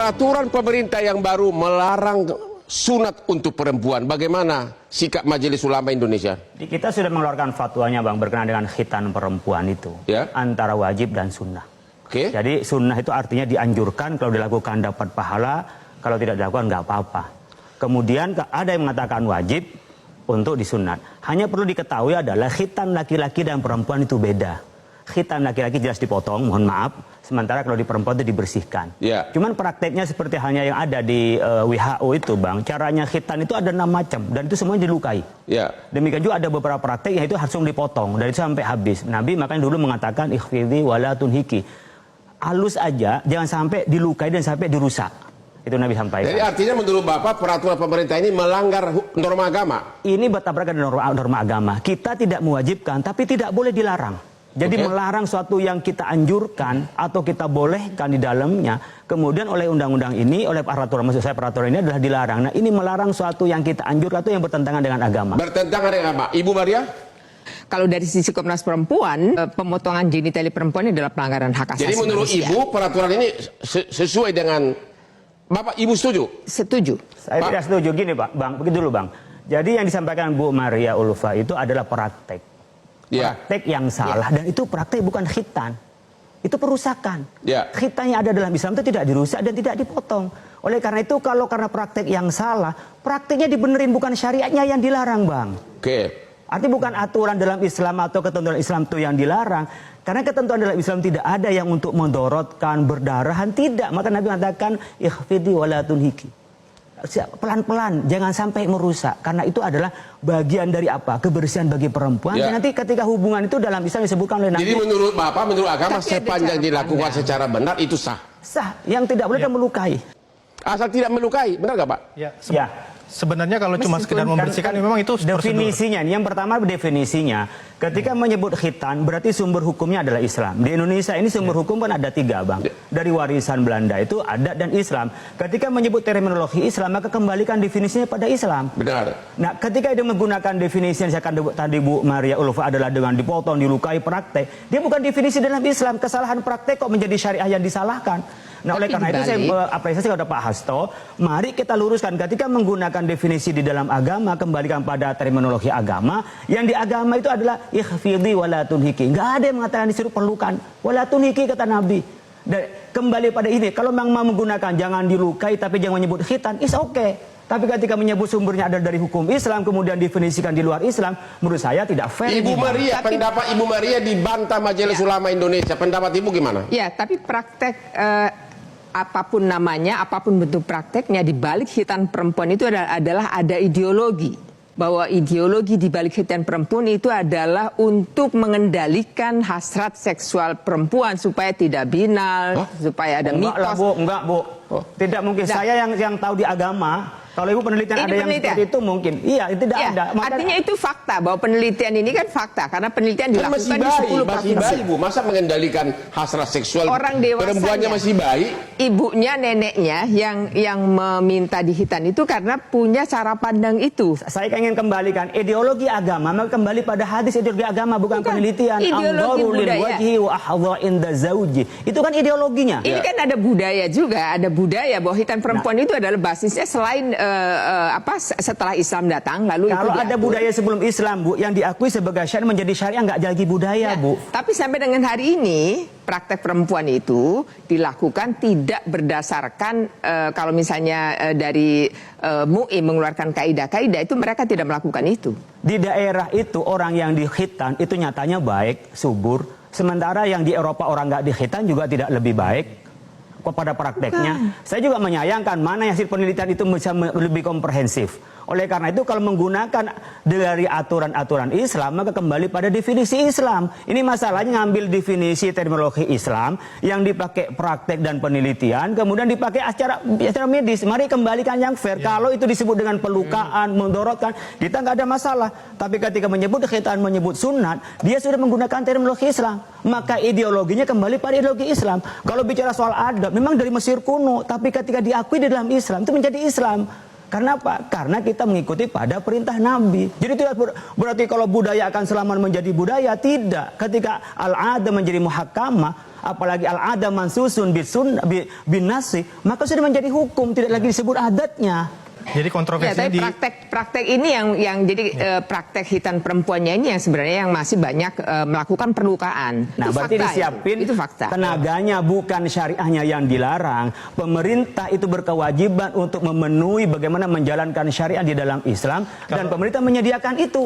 peraturan pemerintah yang baru melarang sunat untuk perempuan. Bagaimana sikap Majelis Ulama Indonesia? Kita sudah mengeluarkan fatwanya, Bang, berkenaan dengan khitan perempuan itu. Ya? Antara wajib dan sunnah. Okay. Jadi sunnah itu artinya dianjurkan, kalau dilakukan dapat pahala, kalau tidak dilakukan nggak apa-apa. Kemudian ada yang mengatakan wajib untuk disunat. Hanya perlu diketahui adalah khitan laki-laki dan perempuan itu beda. Khitan laki-laki jelas dipotong, mohon maaf. Sementara kalau di perempuan itu dibersihkan. Yeah. Cuman prakteknya seperti halnya yang ada di WHO itu, Bang. Caranya khitan itu ada 6 macam dan itu semuanya dilukai. Yeah. Demikian juga ada beberapa praktek yang itu langsung dipotong dari itu sampai habis. Nabi makanya dulu mengatakan ikhfidhi wala tunhiki. Halus aja, jangan sampai dilukai dan sampai dirusak. Itu Nabi sampaikan. Jadi artinya menurut Bapak peraturan pemerintah ini melanggar norma agama? Ini bertabrakan dengan norma agama. Kita tidak mewajibkan tapi tidak boleh dilarang. Jadi melarang suatu yang kita anjurkan atau kita bolehkan di dalamnya, kemudian oleh undang-undang ini, oleh peraturan, maksud saya peraturan ini adalah dilarang. Nah, ini melarang suatu yang kita anjurkan itu yang bertentangan dengan agama. Bertentangan dengan agama. Ibu Maria? Kalau dari sisi Komnas Perempuan, pemotongan genitalia perempuan ini adalah pelanggaran hak asasi manusia. Jadi menurut Ibu peraturan ini sesuai dengan Bapak, Ibu setuju? Setuju. Saya tidak setuju. Gini, Pak, Bang, begitu dulu, Bang. Jadi yang disampaikan Bu Maria Ulfa itu adalah praktek. Praktek yang salah, dan itu praktek bukan khitan. Itu perusakan. Khitan yang ada dalam Islam itu tidak dirusak dan tidak dipotong. Oleh karena itu, karena praktek yang salah, prakteknya dibenerin, bukan syariatnya yang dilarang, Bang. Artinya bukan aturan dalam Islam atau ketentuan Islam itu yang dilarang. Karena ketentuan dalam Islam tidak ada yang untuk mendorotkan, berdarahan, tidak. Maka Nabi mengatakan, ikhfidhi wala tunhiki. Pelan-pelan, jangan sampai merusak. Karena itu adalah bagian dari apa? Kebersihan bagi perempuan. Dan nanti ketika hubungan itu dalam Islam disebutkan oleh Nabi. Jadi menurut Bapak, menurut agama, sepanjang dilakukan secara benar, itu sah? Sah. Yang tidak boleh kan melukai. Asal tidak melukai, benar nggak Pak? Ya. Sebenarnya kalau cuma sekedar membersihkan, memang itu definisinya. Yang pertama definisinya, ketika menyebut khitan berarti sumber hukumnya adalah Islam. Di Indonesia ini sumber hukum kan ada 3, Bang. Dari warisan Belanda itu ada dan Islam. Ketika menyebut terminologi Islam, maka kembalikan definisinya pada Islam. Benar. Nah, ketika dia menggunakan definisi yang saya akan tadi Bu Maria Ulfa adalah dengan dipotong, dilukai, praktek. Dia bukan definisi dalam Islam. Kesalahan praktek kok menjadi syariah yang disalahkan. Nah, oleh karena itu saya apresiasi kepada Pak Hasto, mari kita luruskan ketika menggunakan definisi di dalam agama, kembalikan pada terminologi agama. Yang di agama itu adalah ikhfidhi wala tunhiki. Enggak ada yang mengatakan disuruh perlukan. Wala tunhiki kata Nabi. Dan kembali pada ini, kalau memang mau menggunakan jangan dilukai tapi jangan menyebut khitan, is okay. Tapi ketika menyebut sumbernya ada dari hukum Islam, kemudian definisikan di luar Islam, menurut saya tidak fair. Ibu Maria, pendapat Ibu Maria dibantah Majelis Ulama Indonesia. Pendapat Ibu gimana? Ya, tapi praktek apapun namanya, apapun bentuk prakteknya, di balik khitan perempuan itu adalah ada ideologi. Bahwa ideologi di balik khitan perempuan itu adalah untuk mengendalikan hasrat seksual perempuan supaya tidak binal, supaya ada mitos. Enggak, Bu. Tidak mungkin. Saya yang tahu di agama, kalau Ibu penelitian ada yang seperti itu mungkin. Iya, itu tidak ada. Artinya itu fakta, bahwa penelitian ini kan fakta. Karena penelitian dilakukan di 10 masih bayi, Bu. Masa mengendalikan hasrat seksual orang dewasanya, perempuannya masih bayi? Ibunya, neneknya yang meminta dihitan itu karena punya cara pandang itu. Saya ingin kembalikan ideologi agama, maka kembali pada hadis ideologi agama, bukan penelitian. Ideologi budaya. Itu kan ideologinya. Ini kan ada budaya juga, ada budaya bahwa khitan perempuan itu adalah basisnya selain setelah Islam datang, lalu kalau itu ada budaya sebelum Islam, Bu, yang diakui sebagai syariat menjadi syariah, nggak lagi budaya, Bu. Tapi sampai dengan hari ini praktek perempuan itu dilakukan tidak berdasarkan kalau misalnya dari MUI mengeluarkan kaidah-kaidah itu, mereka tidak melakukan itu. Di daerah itu orang yang dikhitan itu nyatanya baik, subur, sementara yang di Eropa orang nggak dikhitan juga tidak lebih baik kepada prakteknya. Saya juga menyayangkan mana hasil penelitian itu bisa lebih komprehensif. Oleh karena itu kalau menggunakan dari aturan-aturan Islam, maka kembali pada definisi Islam. Ini masalahnya ngambil definisi terminologi Islam yang dipakai praktek dan penelitian, kemudian dipakai secara medis. Mari kembalikan yang fair. Kalau itu disebut dengan pelukaan, mendorotkan, kita nggak ada masalah. Tapi ketika menyebut khitan, menyebut sunat, dia sudah menggunakan terminologi Islam. Maka ideologinya kembali pada ideologi Islam. Kalau bicara soal adab, memang dari Mesir kuno, tapi ketika diakui di dalam Islam, itu menjadi Islam. Karena apa? Karena kita mengikuti pada perintah Nabi. Jadi tidak berarti kalau budaya akan selamanya menjadi budaya, tidak. Ketika al-'adah menjadi muhakkamah, apalagi al-'adah mansusun bin nasi, maka sudah menjadi hukum, tidak lagi disebut adatnya. Jadi kontroversinya tapi praktek ini yang jadi praktek hitan perempuannya ini yang sebenarnya yang masih banyak melakukan perlukaan. Nah, itu berarti fakta, disiapin itu fakta. tenaganya, bukan syariahnya yang dilarang. Pemerintah itu berkewajiban untuk memenuhi bagaimana menjalankan syariah di dalam Islam, dan pemerintah menyediakan itu.